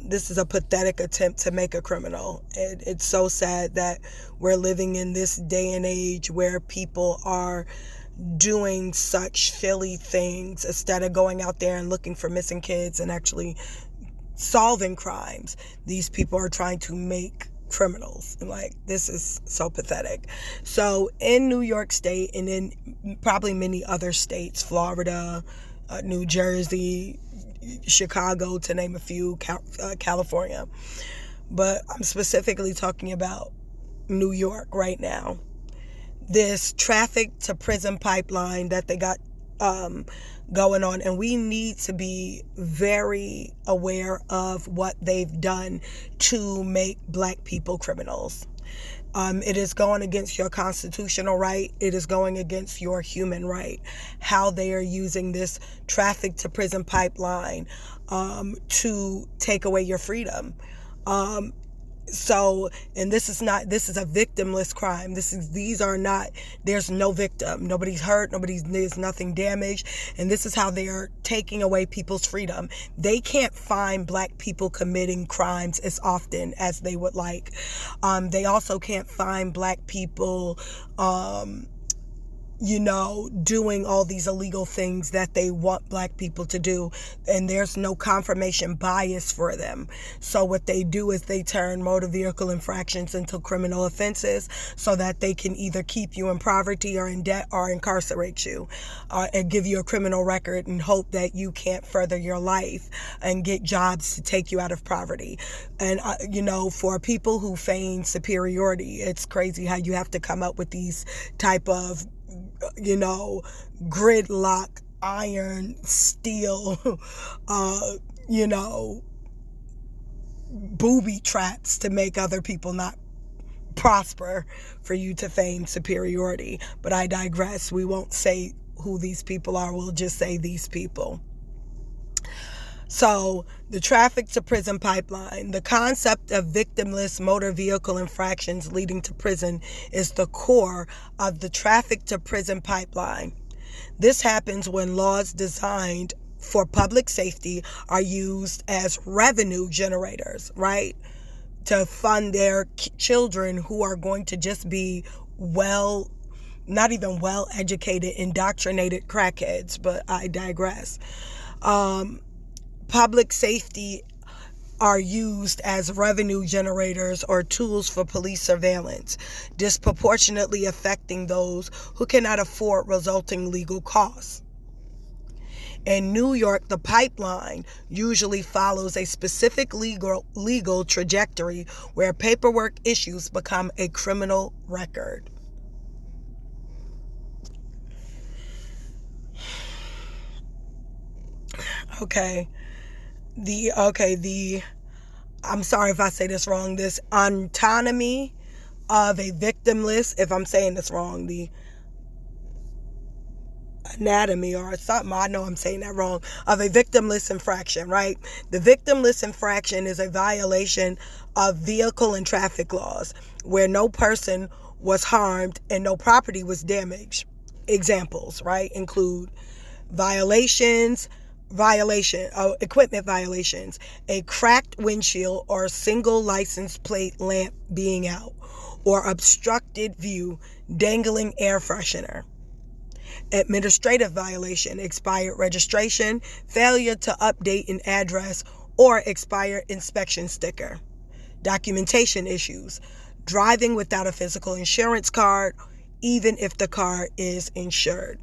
This is a pathetic attempt to make a criminal. It's so sad that we're living in this day and age where people are doing such silly things instead of going out there and looking for missing kids and actually solving crimes. These people are trying to make criminals. Like, this is so pathetic. So in New York State and in probably many other states, Florida, New Jersey, Chicago, to name a few, California, but I'm specifically talking about New York right now. This traffic to prison pipeline that they got going on, and we need to be very aware of what they've done to make black people criminals. It is going against your constitutional right. It is going against your human right. How they are using this traffic to prison pipeline to take away your freedom. So, and this is a victimless crime. There's no victim. Nobody's hurt. There's nothing damaged. And this is how they are taking away people's freedom. They can't find black people committing crimes as often as they would like. They also can't find black people, doing all these illegal things that they want black people to do. And there's no confirmation bias for them. So what they do is they turn motor vehicle infractions into criminal offenses so that they can either keep you in poverty or in debt or incarcerate you, and give you a criminal record and hope that you can't further your life and get jobs to take you out of poverty. And, for people who feign superiority, it's crazy how you have to come up with these type of gridlock, iron, steel, booby traps to make other people not prosper for you to feign superiority. But I digress. We won't say who these people are. We'll just say these people. So the traffic to prison pipeline, the concept of victimless motor vehicle infractions leading to prison is the core of the traffic to prison pipeline. This happens when laws designed for public safety are used as revenue generators, right? To fund their children who are going to just be not even well educated, indoctrinated crackheads, but I digress. Public safety are used as revenue generators or tools for police surveillance, disproportionately affecting those who cannot afford resulting legal costs. In New York, the pipeline usually follows a specific legal trajectory where paperwork issues become a criminal record. I'm sorry if I say this wrong, this autonomy of a victimless, if I'm saying this wrong, the anatomy or something, I know I'm saying that wrong, of a victimless infraction, right? The victimless infraction is a violation of vehicle and traffic laws where no person was harmed and no property was damaged. Examples, right, include equipment violations, a cracked windshield or single license plate lamp being out, or obstructed view, dangling air freshener. Administrative violation, expired registration, failure to update an address, or expired inspection sticker. Documentation issues, driving without a physical insurance card, even if the car is insured.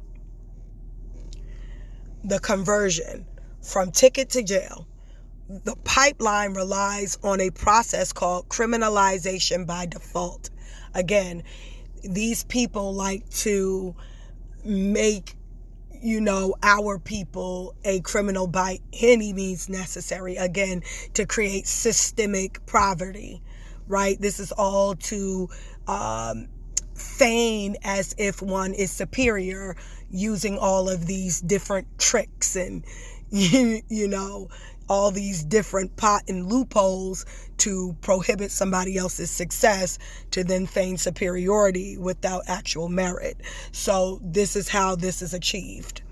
The conversion from ticket to jail. The pipeline relies on a process called criminalization by default. Again, these people like to make, our people a criminal by any means necessary, again, to create systemic poverty, right? This is all to feign as if one is superior, using all of these different tricks and all these different pot and loopholes to prohibit somebody else's success to then feign superiority without actual merit. So this is how this is achieved.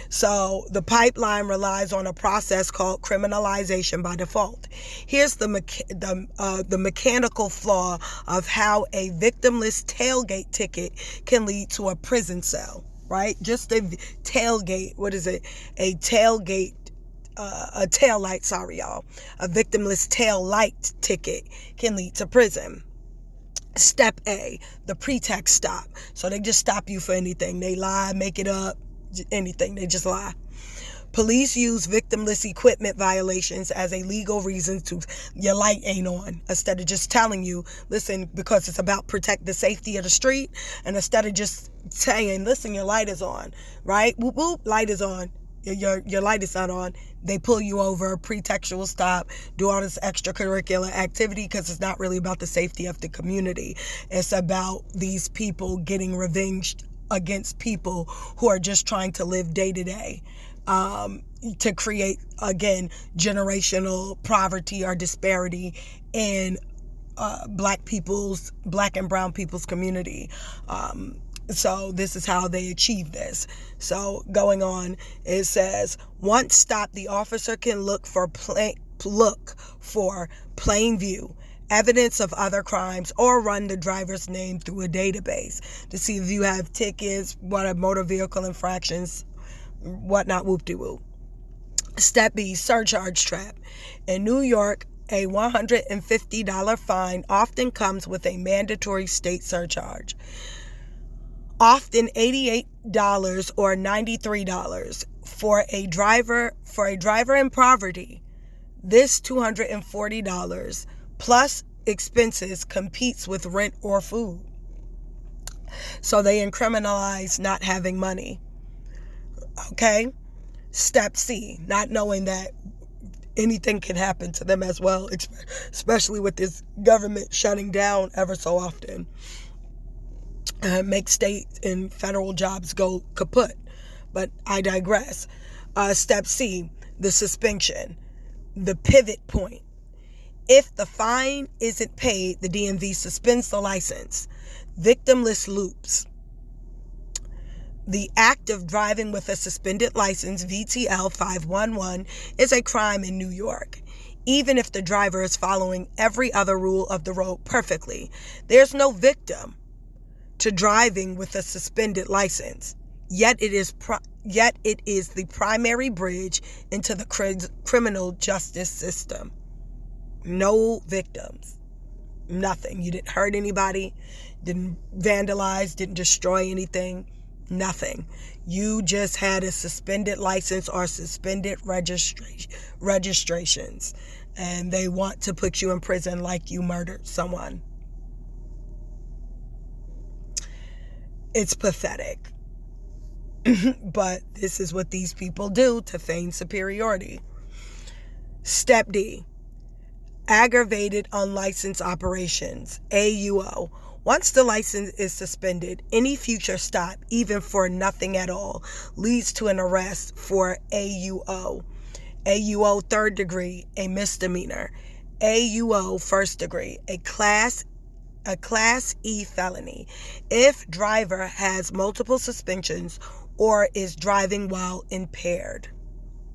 So the pipeline relies on a process called criminalization by default. Here's the mechanical flaw of how a victimless tailgate ticket can lead to a prison cell, right? Just a tailgate, what is it? A tailgate, a tail light, sorry y'all. A victimless tail light ticket can lead to prison. Step A, the pretext stop. So they just stop you for anything. They lie, make it up, anything. They just lie. Police use victimless equipment violations as a legal reason to your light ain't on, instead of just telling you, listen, because it's about protect the safety of the street, and instead of just saying, listen, your light is on, right? Whoop, whoop, light is on. Your light is not on. They pull you over, pretextual stop, do all this extracurricular activity because it's not really about the safety of the community. It's about these people getting revenge against people who are just trying to live day to day, to create, again, generational poverty or disparity in black and brown people's community. So this is how they achieve this. So going on, it says, once stopped, the officer can look for plain view, evidence of other crimes, or run the driver's name through a database to see if you have tickets, motor vehicle infractions, whatnot, whoop-de-whoop. Step B, surcharge trap. In New York, a $150 fine often comes with a mandatory state surcharge. Often $88 or $93 for a driver in poverty. This $240 plus expenses competes with rent or food. So they criminalize not having money. Okay? Step C, not knowing that anything can happen to them as well, especially with this government shutting down ever so often. Make state and federal jobs go kaput. But I digress. Step C, the suspension, the pivot point. If the fine isn't paid, the DMV suspends the license. Victimless loops. The act of driving with a suspended license, VTL 511, is a crime in New York. Even if the driver is following every other rule of the road perfectly, there's no victim to driving with a suspended license. Yet it is the primary bridge into the criminal justice system. No victims. Nothing. You didn't hurt anybody, didn't vandalize, didn't destroy anything. Nothing. You just had a suspended license or suspended registrations, and they want to put you in prison like you murdered someone. It's pathetic. But this is what these people do to feign superiority. Step D, aggravated unlicensed operations, AUO. Once the license is suspended, any future stop, even for nothing at all, leads to an arrest for AUO. AUO third degree, a misdemeanor. AUO first degree, a Class E felony. If driver has multiple suspensions or is driving while impaired.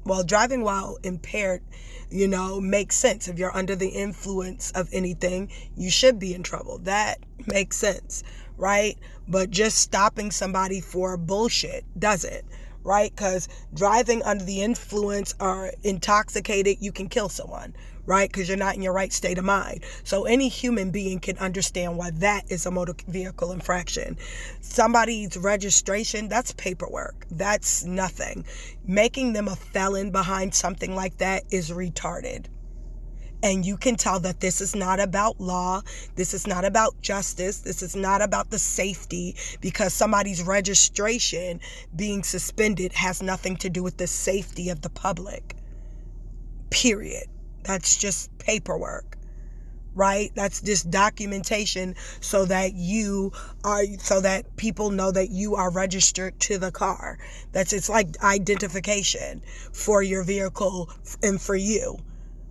Well, driving while impaired, makes sense. If you're under the influence of anything, you should be in trouble. That makes sense, right? But just stopping somebody for bullshit doesn't, right? Because driving under the influence or intoxicated, you can kill someone, right? Because you're not in your right state of mind. So any human being can understand why that is a motor vehicle infraction. Somebody's registration, that's paperwork. That's nothing. Making them a felon behind something like that is retarded. And you can tell that this is not about law. This is not about justice. This is not about the safety, because somebody's registration being suspended has nothing to do with the safety of the public. Period. That's just paperwork. right? That's just documentation so that so that people know that you are registered to the car. It's like identification for your vehicle and for you.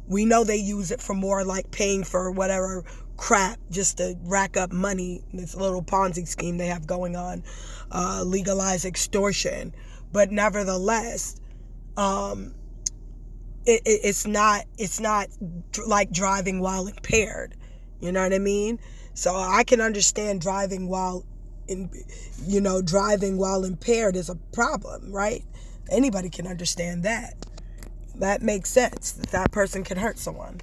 We know they use it for more like paying for whatever crap just to rack up money. This little Ponzi scheme they have going on, legalize extortion. But nevertheless, um, it's not like driving while impaired. You know what I mean? So I can understand driving while driving while impaired is a problem, right? Anybody can understand that. That makes sense. That person can hurt someone.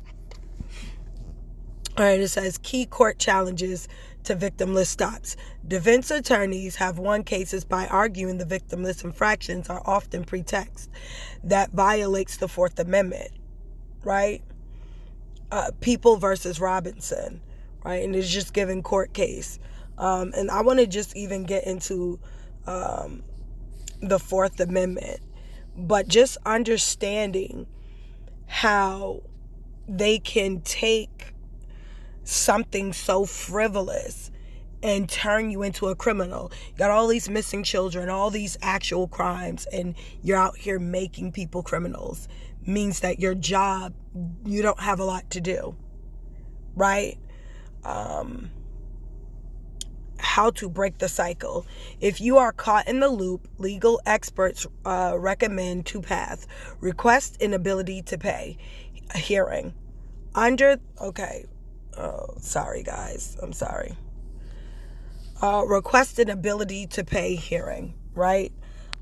All right, it says key court challenges to victimless stops. Defense attorneys have won cases by arguing the victimless infractions are often pretext that violates the Fourth Amendment, right? People versus Robinson, right? And it's just given court case. And I want to just even get into the Fourth Amendment, but just understanding how they can take something so frivolous and turn you into a criminal. You got all these missing children, all these actual crimes, and you're out here making people criminals. Means that your job, you don't have a lot to do, right? How to break the cycle. If you are caught in the loop, legal experts recommend two paths. Request an ability to pay. A hearing. Sorry guys, I'm sorry. Request an ability to pay hearing, right?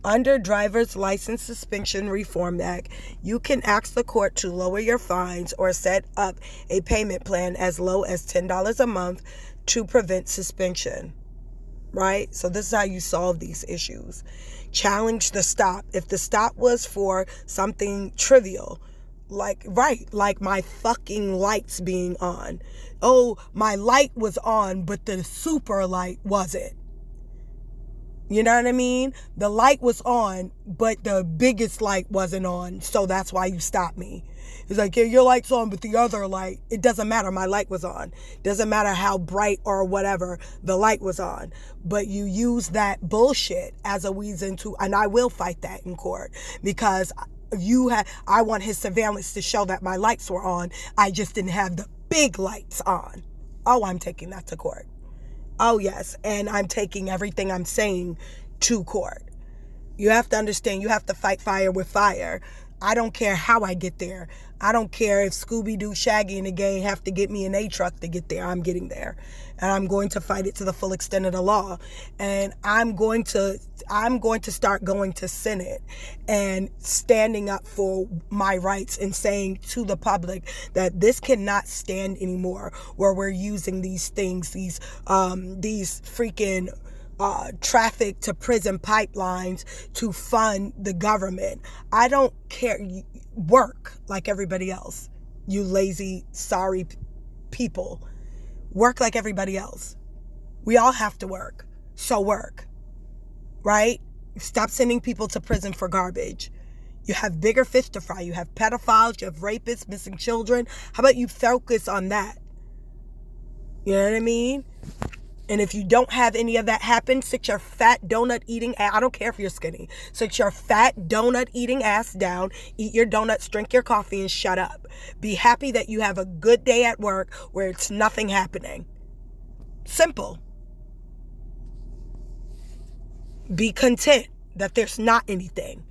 Under Driver's License Suspension Reform Act, you can ask the court to lower your fines or set up a payment plan as low as $10 a month to prevent suspension, right? So this is how you solve these issues. Challenge the stop. If the stop was for something trivial, like my fucking lights being on. Oh, my light was on, but the super light wasn't. You know what I mean? The light was on, but the biggest light wasn't on, so that's why you stopped me. It's like, yeah, your light's on, but the other light, it doesn't matter. My light was on. Doesn't matter how bright or whatever the light was on. But you use that bullshit as a reason to, and I will fight that in court because I want his surveillance to show that my lights were on. I just didn't have the big lights on. Oh, I'm taking that to court. Oh, yes. And I'm taking everything I'm saying to court. You have to understand, you have to fight fire with fire. I don't care how I get there. I don't care if Scooby-Doo, Shaggy, and the gang have to get me an A truck to get there. I'm getting there. And I'm going to fight it to the full extent of the law. And I'm going to start going to Senate and standing up for my rights and saying to the public that this cannot stand anymore where we're using these things, these freaking traffic to prison pipelines to fund the government. I don't care. Work like everybody else. You lazy, sorry people. Work like everybody else. We all have to work. So work. Right? Stop sending people to prison for garbage. You have bigger fish to fry. You have pedophiles. You have rapists, missing children. How about you focus on that? You know what I mean? And if you don't have any of that happen, sit your fat donut eating ass. I don't care if you're skinny. Sit your fat donut eating ass down, eat your donuts, drink your coffee, and shut up. Be happy that you have a good day at work where it's nothing happening. Simple. Be content that there's not anything.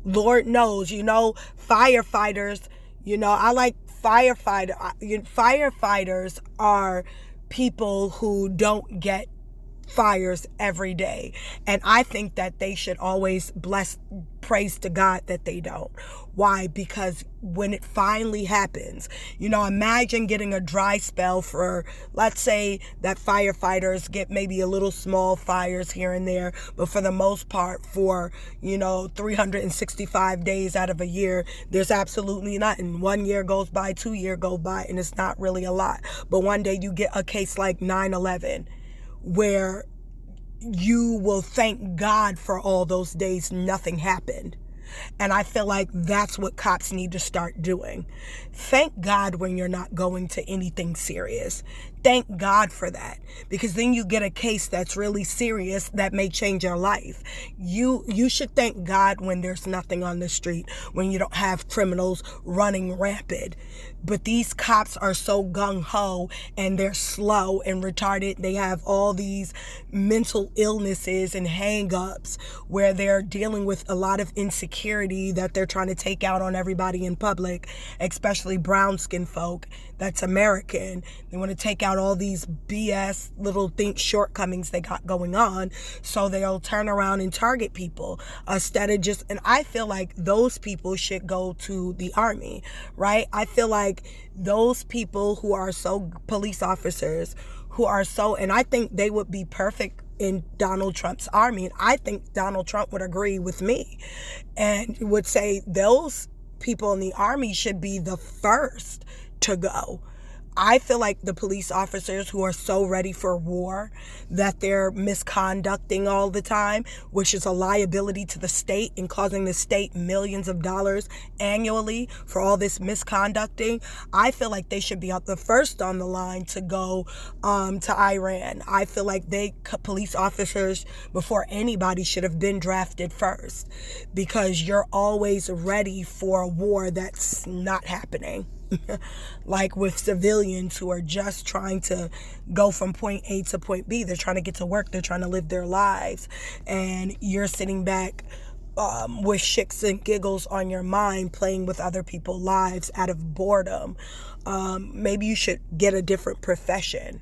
Lord knows, firefighters, I like firefighters are people who don't get fires every day. And I think that they should always praise to God that they don't. Why? Because when it finally happens, imagine getting a dry spell for, let's say that firefighters get maybe a little small fires here and there, but for the most part, for, 365 days out of a year, there's absolutely nothing. 1 year goes by, 2 years go by, and it's not really a lot. But one day you get a case like 9/11, where you will thank God for all those days nothing happened. And I feel like that's what cops need to start doing. Thank God when you're not going to anything serious. Thank God for that, because then you get a case that's really serious that may change your life. You should thank God when there's nothing on the street, when you don't have criminals running rampant. But these cops are so gung-ho, and they're slow and retarded. They have all these mental illnesses and hang-ups where they're dealing with a lot of insecurity that they're trying to take out on everybody in public, especially brown-skinned folk that's American. They want to take out all these BS little shortcomings they got going on, so they'll turn around and target people instead of just, and I feel like those people should go to the army, right? I feel like those people who are so, police officers who are so, and I think they would be perfect in Donald Trump's army. And I think Donald Trump would agree with me and would say those people in the army should be the first to go. I feel like the police officers who are so ready for war that they're misconducting all the time, which is a liability to the state and causing the state millions of dollars annually for all this misconducting. I feel like they should be out the first on the line to go to Iran. I feel like police officers before anybody should have been drafted first, because you're always ready for a war that's not happening. Like with civilians who are just trying to go from point A to point B. They're trying to get to work. They're trying to live their lives. And you're sitting back with shits and giggles on your mind, playing with other people's lives out of boredom. Maybe you should get a different profession.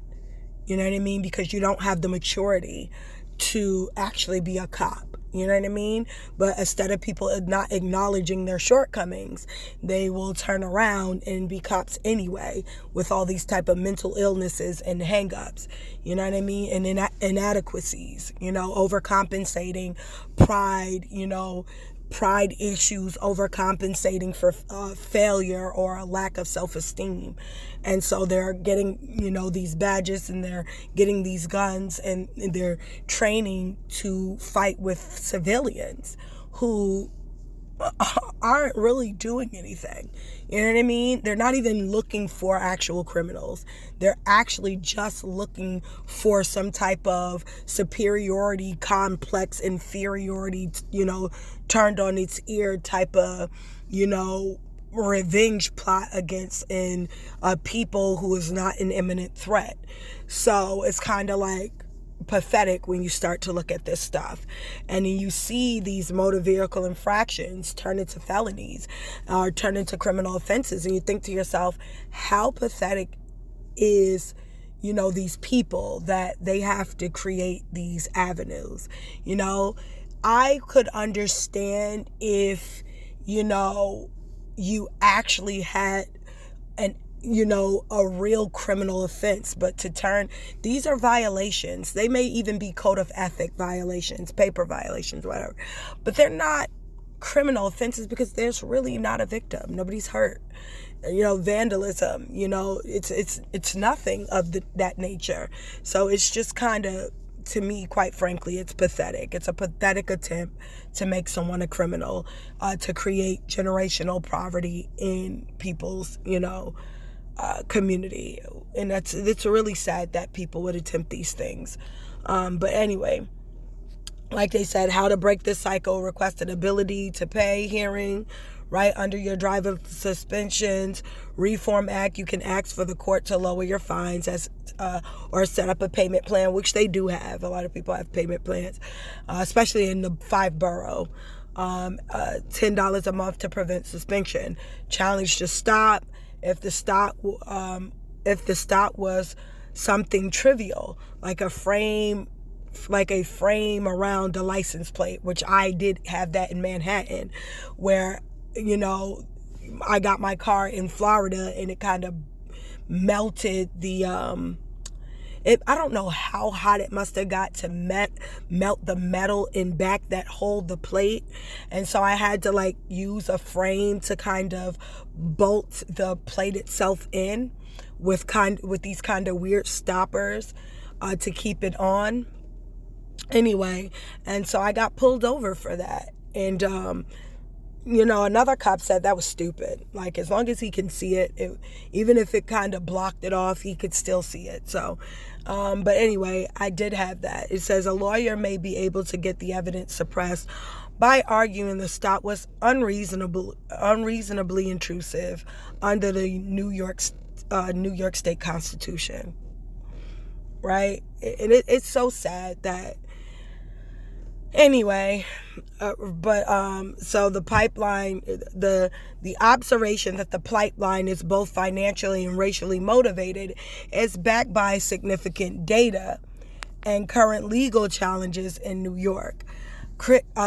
You know what I mean? Because you don't have the maturity to actually be a cop. You know what I mean? But instead of people not acknowledging their shortcomings, they will turn around and be cops anyway with all these type of mental illnesses and hang-ups. You know what I mean? And inadequacies, overcompensating, pride, pride issues, overcompensating for failure or a lack of self-esteem. And so they're getting, these badges, and they're getting these guns, and they're training to fight with civilians who aren't really doing anything. You know what I mean? They're not even looking for actual criminals. They're actually just looking for some type of superiority complex, inferiority, turned on its ear type of, revenge plot against people who is not an imminent threat. So it's kind of like pathetic when you start to look at this stuff, and then you see these motor vehicle infractions turn into felonies or turn into criminal offenses, and you think to yourself, how pathetic is these people that they have to create these avenues. I could understand if you actually had a real criminal offense, but these are violations. They may even be code of ethic violations, paper violations, whatever, but they're not criminal offenses because there's really not a victim. Nobody's hurt. Vandalism, it's nothing of that nature. So it's just kind of, to me, quite frankly, it's pathetic. It's a pathetic attempt to make someone a criminal, to create generational poverty in people's, community. And it's really sad that people would attempt these things. But anyway, like they said, how to break this cycle: request an ability to pay hearing, right under your driver suspensions. Reform Act, you can ask for the court to lower your fines or set up a payment plan, which they do have. A lot of people have payment plans, especially in the 5-borough. $10 a month to prevent suspension. Challenge to stop. If the stop was something trivial, like a frame around the license plate, which I did have that in Manhattan, where I got my car in Florida and it kind of melted the I don't know how hot it must have got to melt the metal in back that hold the plate. And so I had to use a frame to kind of bolt the plate itself in with these kind of weird stoppers to keep it on. Anyway, and so I got pulled over for that. And Another cop said that was stupid. Like, as long as he can see it, even if it kind of blocked it off, he could still see it. So, but anyway, I did have that. It says a lawyer may be able to get the evidence suppressed by arguing the stop was unreasonably intrusive under the New York State Constitution. Right? And it's so sad that. Anyway, so the pipeline, the observation that the pipeline is both financially and racially motivated is backed by significant data and current legal challenges in New York.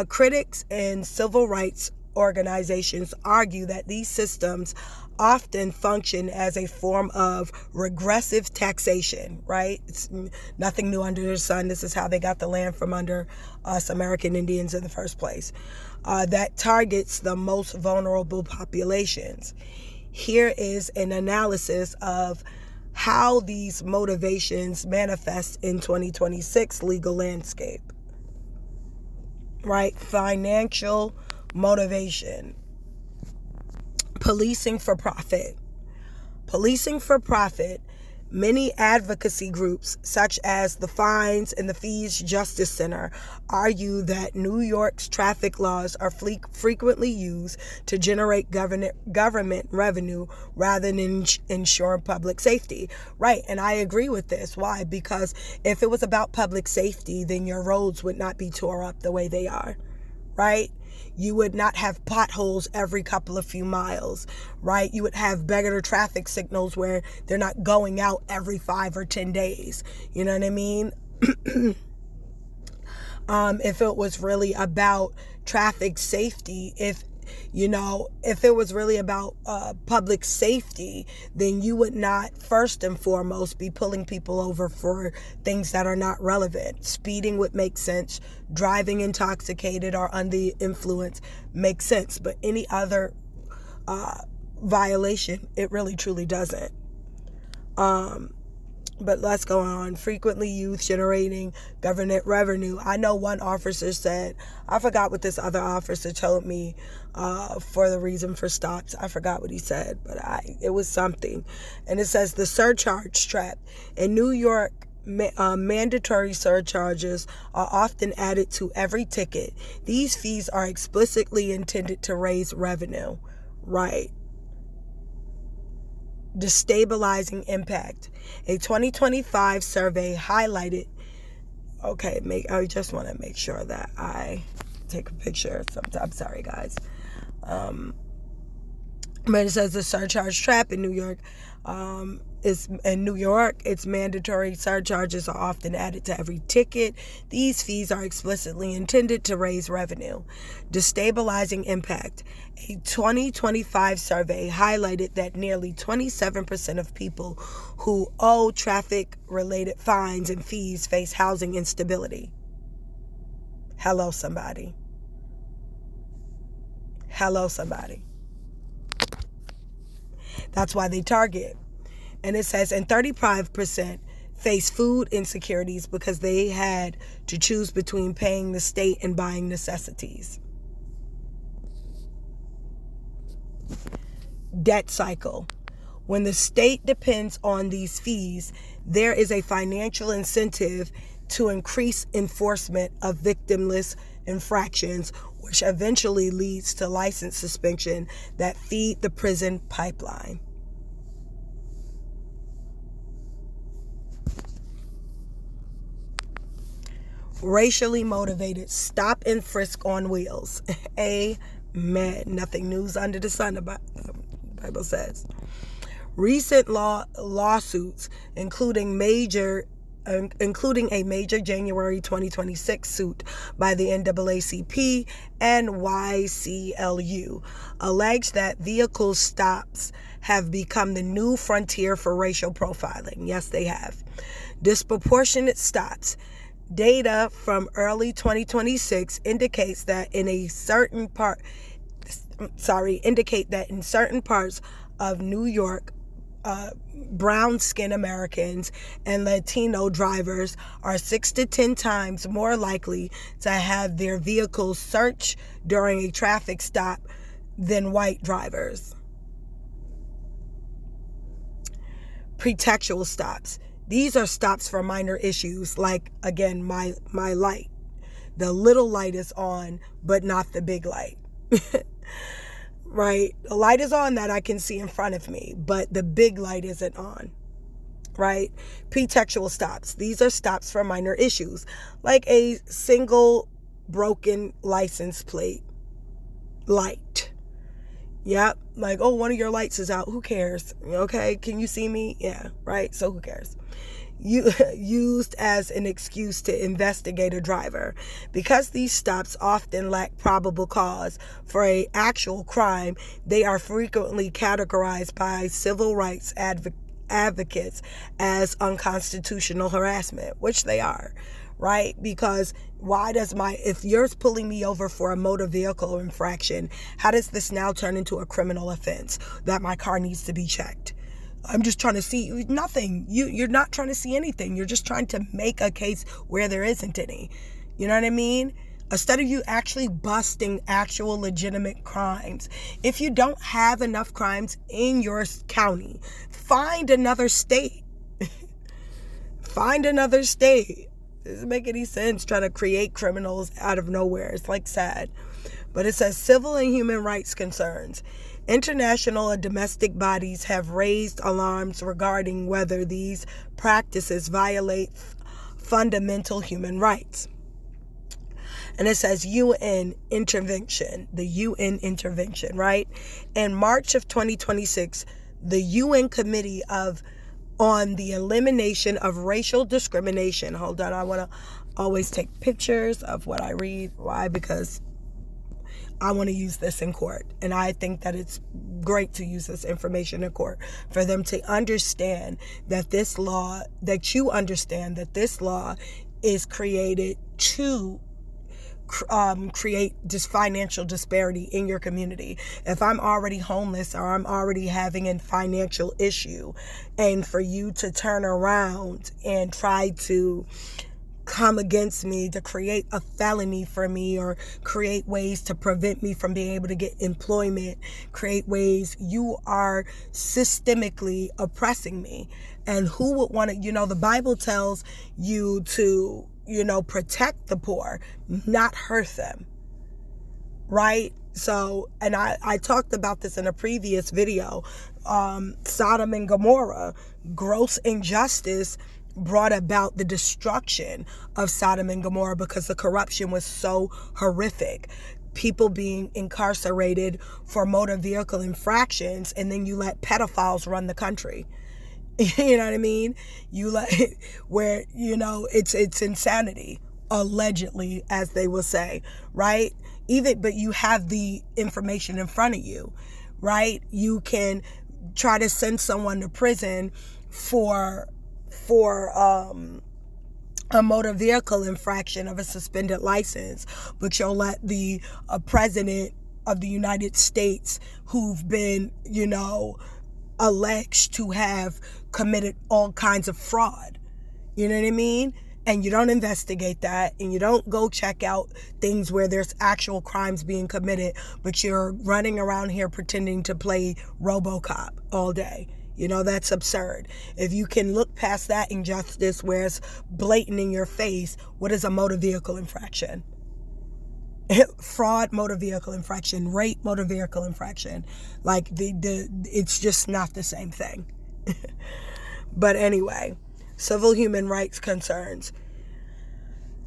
Critics and civil rights organizations argue that these systems often function as a form of regressive taxation, right? It's nothing new under the sun. This is how they got the land from under us American Indians in the first place. That targets the most vulnerable populations. Here is an analysis of how these motivations manifest in 2026 legal landscape. Right? Financial motivation. Policing for profit. Policing for profit. Many advocacy groups, such as the Fines and the Fees Justice Center, argue that New York's traffic laws are frequently used to generate government revenue rather than ensure public safety. Right, and I agree with this. Why? Because if it was about public safety, then your roads would not be tore up the way they are. Right? You would not have potholes every couple of few miles, right? You would have better traffic signals where they're not going out every 5 or 10 days. You know what I mean? If it was really about traffic safety, if it was really about public safety, then you would not first and foremost be pulling people over for things that are not relevant. Speeding would make sense. Driving intoxicated or under the influence makes sense. But any other violation, it really truly doesn't. But let's go on. Frequently used generating government revenue. I know one officer said, I forgot what this other officer told me for the reason for stops. I forgot what he said, but it was something. And it says the surcharge trap. In New York, mandatory surcharges are often added to every ticket. These fees are explicitly intended to raise revenue. Right. Destabilizing impact. A 2025 survey highlighted, I just want to make sure that I take a picture. I'm sorry, guys. But it says the surcharge trap in New York. Its mandatory surcharges are often added to every ticket. These fees are explicitly intended to raise revenue. Destabilizing impact. A 2025 survey highlighted that nearly 27% of people who owe traffic-related fines and fees face housing instability. Hello, somebody. Hello, somebody. That's why they target. And it says, and 35% face food insecurities because they had to choose between paying the state and buying necessities. Debt cycle. When the state depends on these fees, there is a financial incentive to increase enforcement of victimless infractions, which eventually leads to license suspension that feed the prison pipeline. Racially motivated stop and frisk on wheels. Amen. Nothing news under the sun, the Bible says. Recent lawsuits, including a major January 2026 suit by the NAACP and YCLU, allege that vehicle stops have become the new frontier for racial profiling. Yes, they have. Disproportionate stops. Data from early 2026 indicate that in certain parts of New York, brown-skinned Americans and Latino drivers are 6 to 10 times more likely to have their vehicles searched during a traffic stop than white drivers. Pretextual stops. These are stops for minor issues, like, again, my light. The little light is on, but not the big light. Right? The light is on that I can see in front of me, but the big light isn't on. Right? Pretextual stops. These are stops for minor issues, like a single broken license plate light. Yep. Like, oh, one of your lights is out. Who cares? Okay. Can you see me? Yeah. Right. So who cares? Used as an excuse to investigate a driver. Because these stops often lack probable cause for an actual crime, they are frequently categorized by civil rights advocates as unconstitutional harassment, which they are. Right? Because if you're pulling me over for a motor vehicle infraction, how does this now turn into a criminal offense that my car needs to be checked? I'm just trying to see nothing. You're not trying to see anything. You're just trying to make a case where there isn't any. You know what I mean? Instead of you actually busting actual legitimate crimes. If you don't have enough crimes in your county, find another state. Find another state. It doesn't make any sense trying to create criminals out of nowhere. It's like sad. But it says civil and human rights concerns. International and domestic bodies have raised alarms regarding whether these practices violate fundamental human rights. And it says UN intervention, the UN intervention, right? In March of 2026, the UN Committee on the Elimination of Racial Discrimination. Hold on, I want to always take pictures of what I read. Why? Because I want to use this in court. And I think that it's great to use this information in court for them to understand that this law is created to create this financial disparity in your community. If I'm already homeless or I'm already having a financial issue, and for you to turn around and try to come against me to create a felony for me or create ways to prevent me from being able to get employment, create ways, you are systemically oppressing me. And who would want to, the Bible tells you to, protect the poor, not hurt them. Right? So, and I talked about this in a previous video. Sodom and Gomorrah, gross injustice brought about the destruction of Sodom and Gomorrah because the corruption was so horrific. People being incarcerated for motor vehicle infractions, and then you let pedophiles run the country. You know what I mean? You let where, it's insanity, allegedly, as they will say, right? But you have the information in front of you, right? You can try to send someone to prison for a motor vehicle infraction of a suspended license, but you'll let the president of the United States, who've been, alleged to have committed all kinds of fraud, you know what I mean? And you don't investigate that, and you don't go check out things where there's actual crimes being committed, but you're running around here pretending to play RoboCop all day. That's absurd. If you can look past that injustice where it's blatant in your face, what is a motor vehicle infraction? Fraud, motor vehicle infraction, rape, motor vehicle infraction. Like it's just not the same thing. But anyway, civil human rights concerns.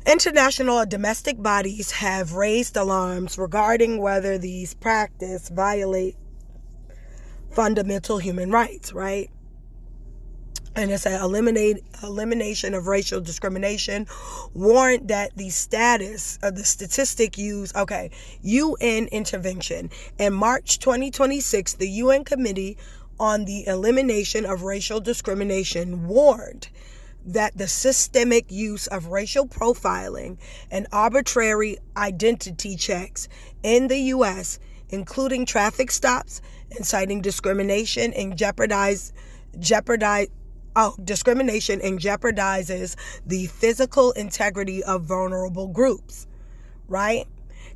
International and domestic bodies have raised alarms regarding whether these practices violate fundamental human rights, right? And it's an elimination of racial discrimination, warrant that the status of the statistic UN intervention. In March 2026, the UN Committee on the Elimination of Racial Discrimination warned that the systemic use of racial profiling and arbitrary identity checks in the U.S., including traffic stops, inciting discrimination and jeopardizes the physical integrity of vulnerable groups, right?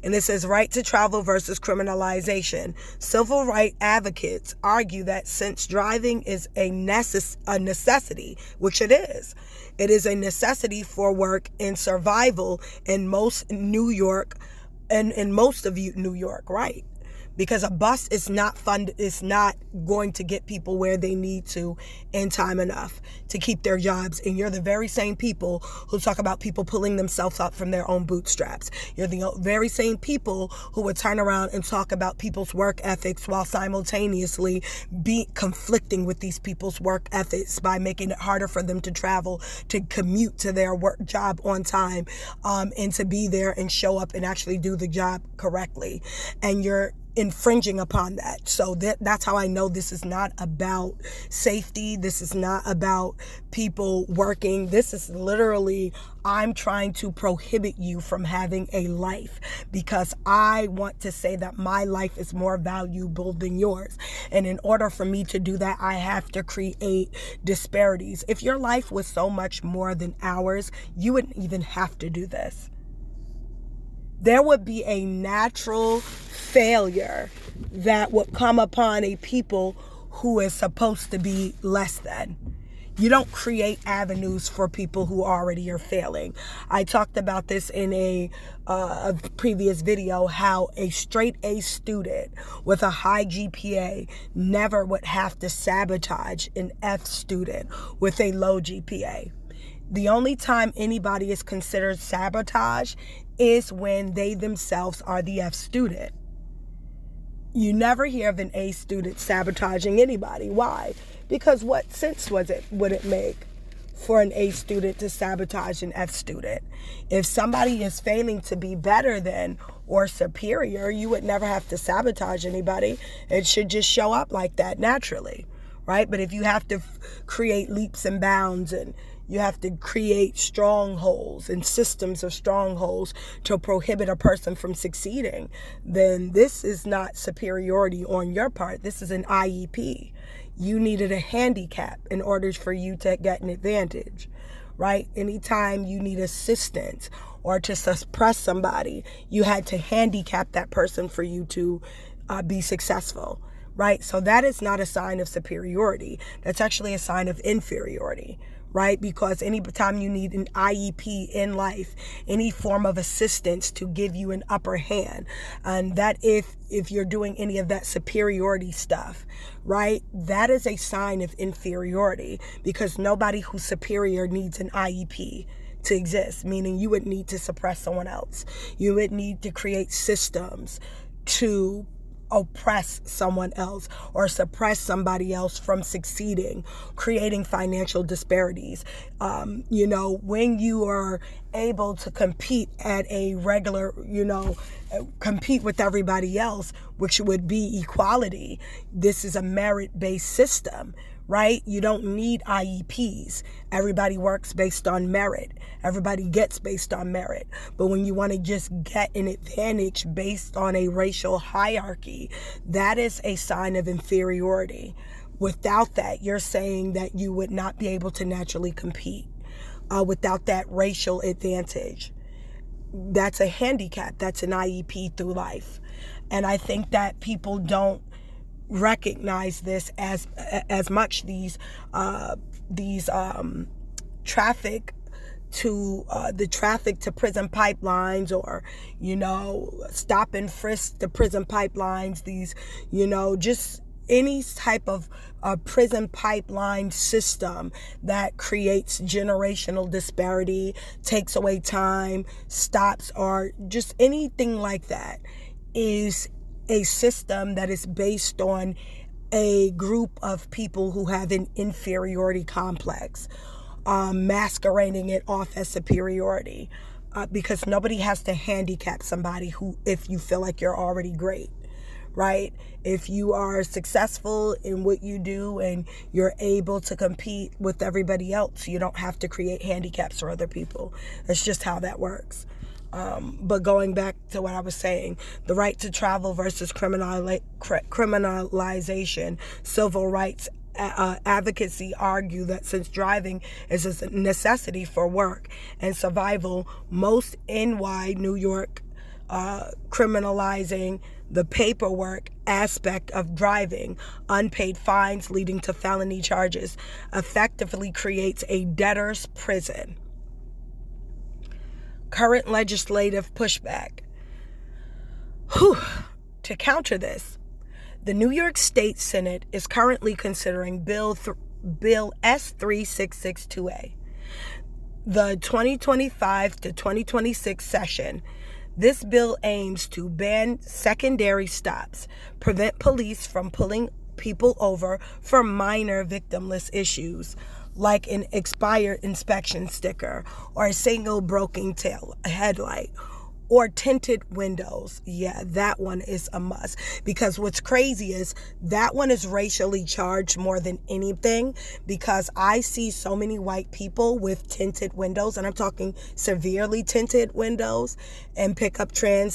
And it says right to travel versus criminalization. Civil rights advocates argue that since driving is a necessity, which it is a necessity for work and survival in most New York and in most of New York, right? Because a bus is not going to get people where they need to in time enough to keep their jobs. And you're the very same people who talk about people pulling themselves up from their own bootstraps. You're the very same people who would turn around and talk about people's work ethics while simultaneously be conflicting with these people's work ethics by making it harder for them to travel, to commute to their work job on time, and to be there and show up and actually do the job correctly. And you're infringing upon that. So that's how I know this is not about safety. This is not about people working. This is literally, I'm trying to prohibit you from having a life because I want to say that my life is more valuable than yours. And in order for me to do that, I have to create disparities. If your life was so much more than ours, you wouldn't even have to do this. There would be a natural failure that would come upon a people who is supposed to be less than. You don't create avenues for people who already are failing. I talked about this in a previous video, how a straight A student with a high GPA never would have to sabotage an F student with a low GPA. The only time anybody is considered sabotage is when they themselves are the F student. You never hear of an A student sabotaging anybody. Why? Because what sense would it make for an A student to sabotage an F student? If somebody is failing to be better than or superior, you would never have to sabotage anybody. It should just show up like that naturally, right? But if you have to create leaps and bounds and you have to create strongholds and systems of strongholds to prohibit a person from succeeding, then this is not superiority on your part. This is an IEP. You needed a handicap in order for you to get an advantage, right? Anytime you need assistance or to suppress somebody, you had to handicap that person for you to be successful, right? So that is not a sign of superiority. That's actually a sign of inferiority, right? Because any time you need an IEP in life, any form of assistance to give you an upper hand, and that if you're doing any of that superiority stuff, right, that is a sign of inferiority, because nobody who's superior needs an IEP to exist, meaning you would need to suppress someone else. You would need to create systems to oppress someone else or suppress somebody else from succeeding, creating financial disparities. When you are able to compete at a regular, compete with everybody else, which would be equality. This is a merit-based system, right? You don't need IEPs. Everybody works based on merit. Everybody gets based on merit. But when you want to just get an advantage based on a racial hierarchy, that is a sign of inferiority. Without that, you're saying that you would not be able to naturally compete without that racial advantage. That's a handicap. That's an IEP through life. And I think that people don't recognize this as much. These traffic to prison pipelines, or stop and frisk to prison pipelines, these just any type of prison pipeline system that creates generational disparity, takes away time, stops, or just anything like that is a system that is based on a group of people who have an inferiority complex, masquerading it off as superiority, because nobody has to handicap somebody if you feel like you're already great, right? If you are successful in what you do and you're able to compete with everybody else, you don't have to create handicaps for other people. That's just how that works. But going back to what I was saying, the right to travel versus criminalization, civil rights advocacy argue that since driving is a necessity for work and survival, most New York criminalizing the paperwork aspect of driving, unpaid fines leading to felony charges, effectively creates a debtor's prison. Current legislative pushback. To counter this, the New York State Senate is currently considering Bill S3662A. The 2025 to 2026 session. This bill aims to ban secondary stops, prevent police from pulling people over for minor victimless issues, like an expired inspection sticker or a single broken tail headlight or tinted windows. Yeah, that one is a must. Because what's crazy is that one is racially charged more than anything, because I see so many white people with tinted windows, and I'm talking severely tinted windows, and pickup trucks,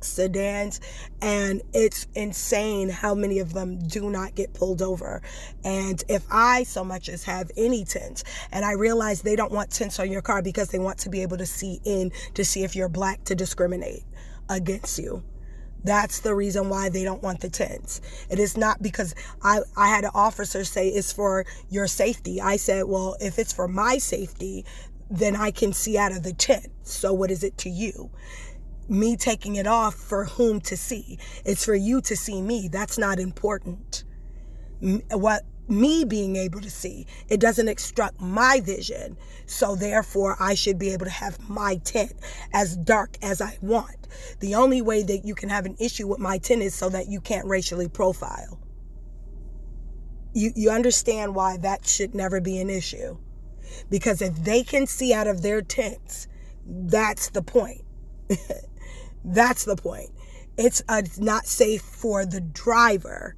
sedans, and it's insane how many of them do not get pulled over. And if I so much as have any tints, and I realize they don't want tints on your car because they want to be able to see in to see if you're black, to discriminate against you. That's the reason why they don't want the tints. It is not because I had an officer say it's for your safety. I said, well, if it's for my safety, then I can see out of the tint. So what is it to you? Me taking it off, for whom to see? It's for you to see me. That's not important. Me being able to see, it doesn't obstruct my vision. So therefore, I should be able to have my tint as dark as I want. The only way that you can have an issue with my tint is so that you can't racially profile. You understand why that should never be an issue. Because if they can see out of their tints, that's the point. That's the point. It's not safe for the driver,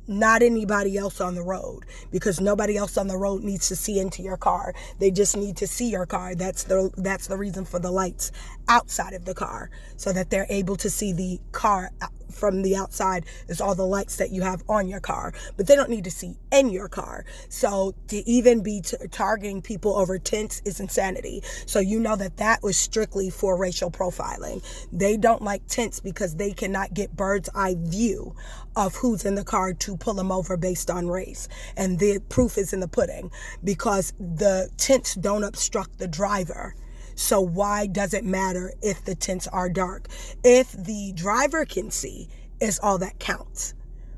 not anybody else on the road, because nobody else on the road needs to see into your car. They just need to see your car. That's the reason for the lights outside of the car, so that they're able to see the car from the outside. Is all the lights that you have on your car, but they don't need to see in your car. So to even be targeting people over tints is insanity. So you know that was strictly for racial profiling. They don't like tints because they cannot get bird's eye view of who's in the car to pull them over based on race. And the proof is in the pudding, because the tints don't obstruct the driver. So why does it matter if the tints are dark? If the driver can see, is all that counts,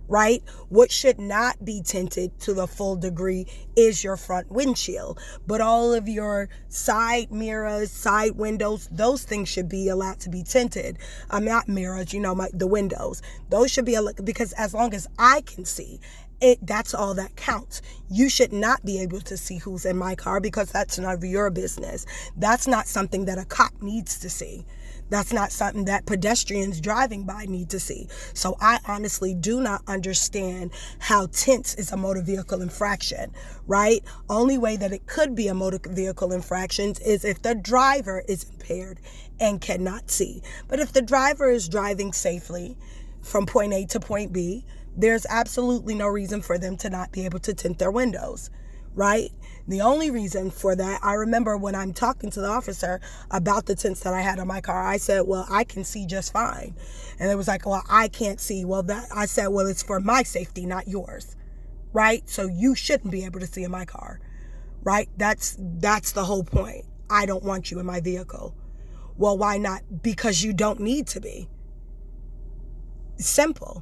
right? What should not be tinted to the full degree is your front windshield. But all of your side mirrors, side windows, those things should be allowed to be tinted. Not mirrors, the windows. Those should be, because as long as I can see, that's all that counts. You should not be able to see who's in my car, because that's none of your business. That's not something that a cop needs to see. That's not something that pedestrians driving by need to see. So I honestly do not understand how tints is a motor vehicle infraction, right? Only way that it could be a motor vehicle infraction is if the driver is impaired and cannot see. But if the driver is driving safely from point A to point B, there's absolutely no reason for them to not be able to tint their windows, right? The only reason for that, I remember when I'm talking to the officer about the tints that I had on my car, I said, well, I can see just fine. And it was like, well, I can't see. I said, well, it's for my safety, not yours, right? So you shouldn't be able to see in my car, right? That's the whole point. I don't want you in my vehicle. Well, why not? Because you don't need to be. Simple.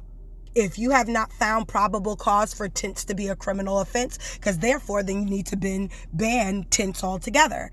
If you have not found probable cause for tints to be a criminal offense, because therefore then you need to ban tints altogether.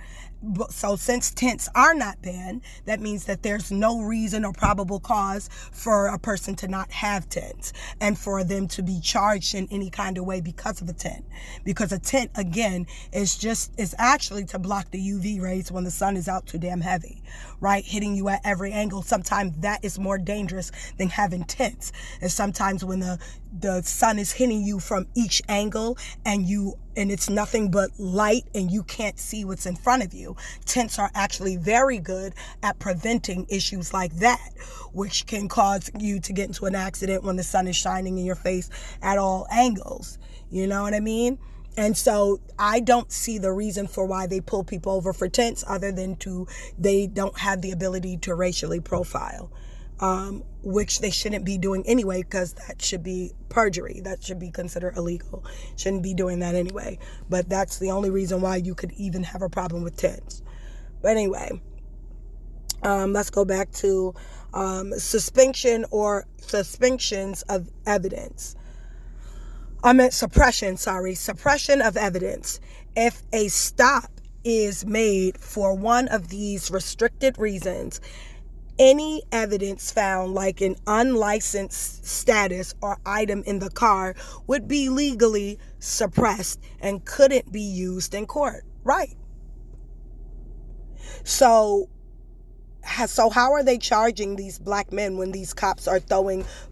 So since tints are not banned, that means that there's no reason or probable cause for a person to not have tints and for them to be charged in any kind of way because of a tint. Because a tint, again, is actually to block the UV rays when the sun is out too damn heavy, right? Hitting you at every angle. Sometimes that is more dangerous than having tints. And sometimes when the sun is hitting you from each angle and it's nothing but light and you can't see what's in front of you, tints are actually very good at preventing issues like that, which can cause you to get into an accident when the sun is shining in your face at all angles. You know what I mean? And so I don't see the reason for why they pull people over for tents other than they don't have the ability to racially profile, which they shouldn't be doing anyway, because that should be perjury. That should be considered illegal. Shouldn't be doing that anyway. But that's the only reason why you could even have a problem with tents. But anyway, let's go back to suspensions of evidence. Suppression of evidence. If a stop is made for one of these restricted reasons, any evidence found, like an unlicensed status or item in the car, would be legally suppressed and couldn't be used in court. Right. So how are they charging these black men when these cops are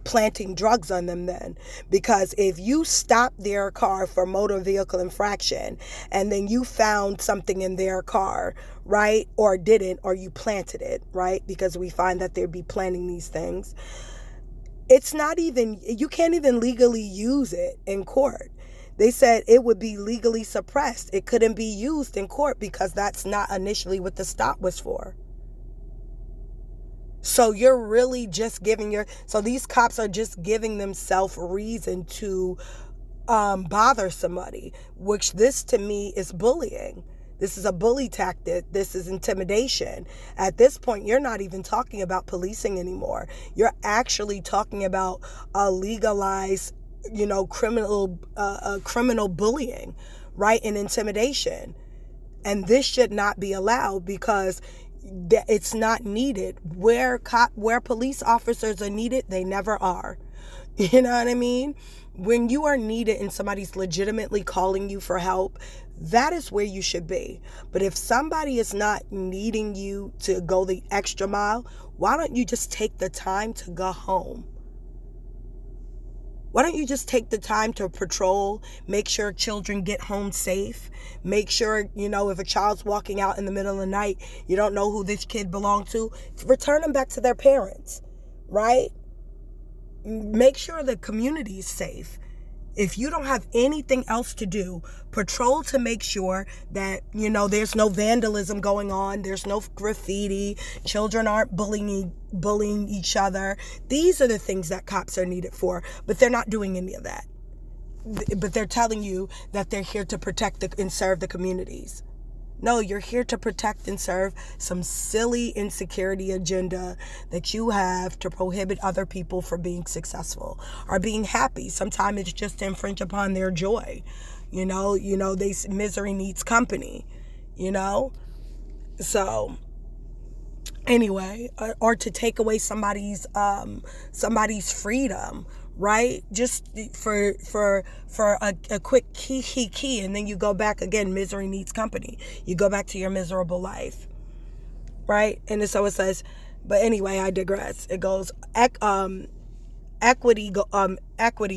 planting drugs on them then? Because if you stop their car for motor vehicle infraction and then you found something in their car, right, or didn't, or you planted it, right, because we find that they'd be planting these things, you can't even legally use it in court. They said it would be legally suppressed. It couldn't be used in court because that's not initially what the stop was for. So you're really just so these cops are just giving themselves reason to bother somebody, which this to me is bullying. This is a bully tactic. This is intimidation. At this point, you're not even talking about policing anymore. You're actually talking about a legalized, criminal bullying, right? And intimidation. And this should not be allowed because it's not needed. Where police officers are needed, they never are. You know what I mean? When you are needed and somebody's legitimately calling you for help, that is where you should be. But if somebody is not needing you to go the extra mile, why don't you just take the time to go home? Why don't you just take the time to patrol, make sure children get home safe, make sure, if a child's walking out in the middle of the night, you don't know who this kid belonged to, return them back to their parents, right? Make sure the community is safe. If you don't have anything else to do, patrol to make sure that, there's no vandalism going on, there's no graffiti, children aren't bullying each other. These are the things that cops are needed for, but they're not doing any of that. But they're telling you that they're here to protect and serve the communities. No, you're here to protect and serve some silly insecurity agenda that you have to prohibit other people from being successful or being happy. Sometimes it's just to infringe upon their joy. Misery needs company, So anyway, or to take away somebody's freedom, right? Just for a quick key, and then you go back again. Misery needs company. You go back to your miserable life, right? And so it says, but anyway, I digress. It goes equity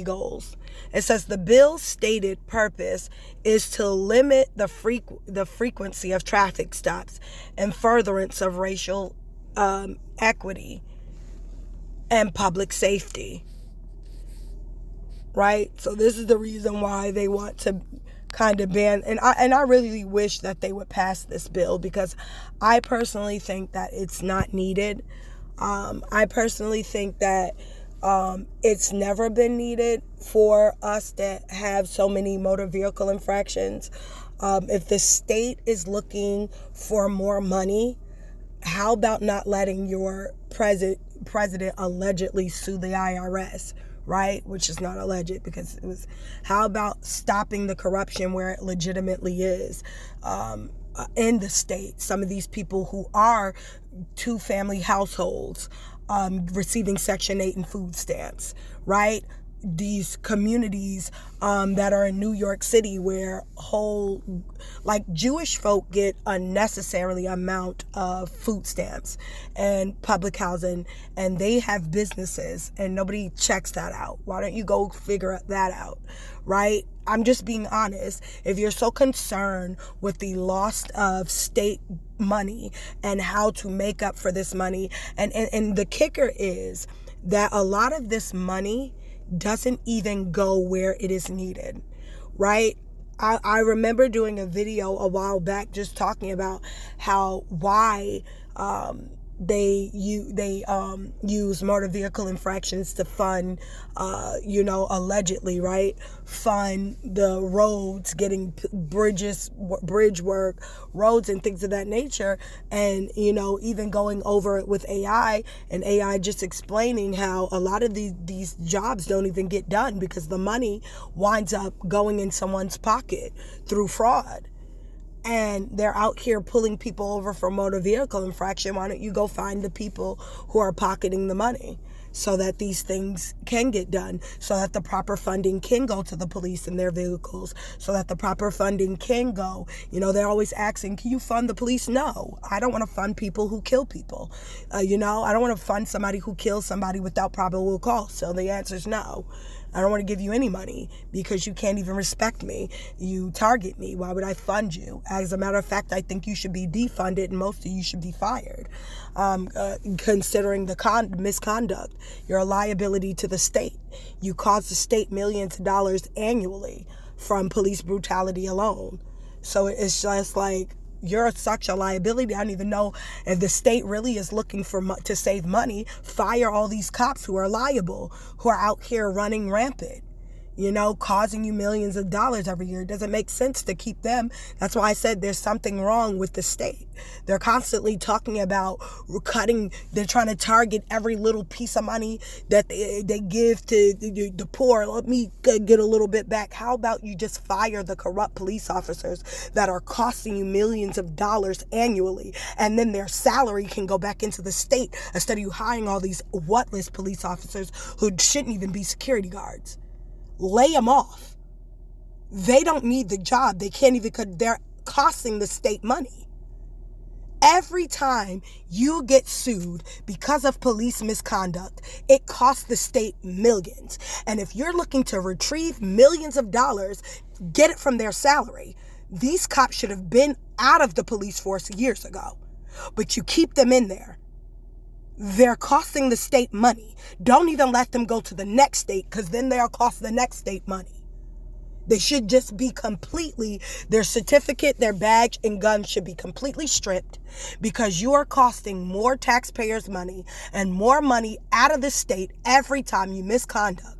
goals. It says the bill's stated purpose is to limit the frequency of traffic stops and furtherance of racial equity and public safety. Right? So this is the reason why they want to kind of ban, and I really wish that they would pass this bill, because I personally think that it's not needed. I personally think that it's never been needed for us to have so many motor vehicle infractions. If the state is looking for more money, how about not letting your president allegedly sue the IRS? Right? Which is not alleged, because it was. How about stopping the corruption where it legitimately is in the state? Some of these people who are two-family households receiving Section 8 and food stamps, right? These communities that are in New York City where Jewish folk get unnecessarily amount of food stamps and public housing, and they have businesses and nobody checks that out. Why don't you go figure that out, right? I'm just being honest. If you're so concerned with the loss of state money and how to make up for this money, and the kicker is that a lot of this money doesn't even go where it is needed, right? I remember doing a video a while back just talking about why they use motor vehicle infractions to fund, allegedly, right, fund the roads, getting bridge work, roads and things of that nature, and even going over it with AI, and AI just explaining how a lot of these jobs don't even get done because the money winds up going in someone's pocket through fraud. And they're out here pulling people over for motor vehicle infraction. Why don't you go find the people who are pocketing the money so that these things can get done, so that the proper funding can go to the police and their vehicles, so that the proper funding can go. They're always asking, can you fund the police? No, I don't want to fund people who kill people. I don't want to fund somebody who kills somebody without probable cause. So the answer is no. I don't want to give you any money because you can't even respect me. You target me. Why would I fund you? As a matter of fact, I think you should be defunded and most of you should be fired. Considering the misconduct, you're a liability to the state. You cost the state millions of dollars annually from police brutality alone. So it's just like, you're such a liability. I don't even know if the state really is looking to save money. Fire all these cops who are liable, who are out here running rampant, causing you millions of dollars every year. It doesn't make sense to keep them. That's why I said there's something wrong with the state. They're constantly talking about they're trying to target every little piece of money that they give to the poor. Let me get a little bit back. How about you just fire the corrupt police officers that are costing you millions of dollars annually, and then their salary can go back into the state instead of you hiring all these whatless police officers who shouldn't even be security guards. Lay them off. They don't need the job. They can't even, because they're costing the state money. Every time you get sued because of police misconduct, it costs the state millions. And if you're looking to retrieve millions of dollars, get it from their salary. These cops should have been out of the police force years ago, but you keep them in there. They're costing the state money. Don't even let them go to the next state, because then they'll cost the next state money. They should just be their certificate, their badge, and gun should be completely stripped, because you are costing more taxpayers' money and more money out of the state every time you misconduct.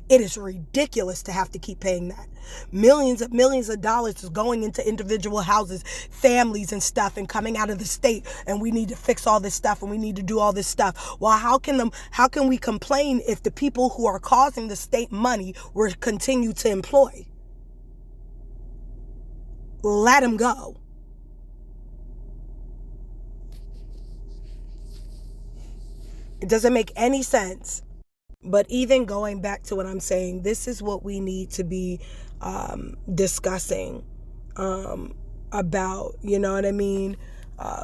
It is ridiculous to have to keep paying that. Millions of dollars is going into individual houses, families and stuff, and coming out of the state, and we need to fix all this stuff and we need to do all this stuff. Well, how can we complain if the people who are causing the state money were continue to employ? Let them go. It doesn't make any sense. But even going back to what I'm saying, this is what we need to be discussing about, you know what I mean?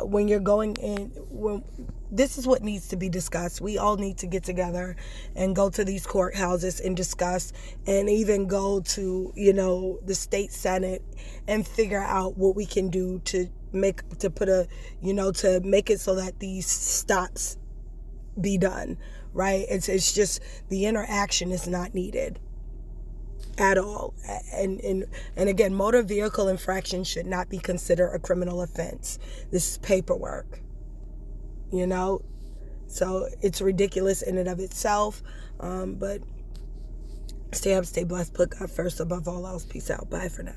When you're going in, this is what needs to be discussed. We all need to get together and go to these courthouses and discuss, and even go to, the state senate and figure out what we can do to make it so that these stops be done. Right? It's just the interaction is not needed at all. And again, motor vehicle infraction should not be considered a criminal offense. This is paperwork. So it's ridiculous in and of itself. But stay up, stay blessed, put God first above all else. Peace out. Bye for now.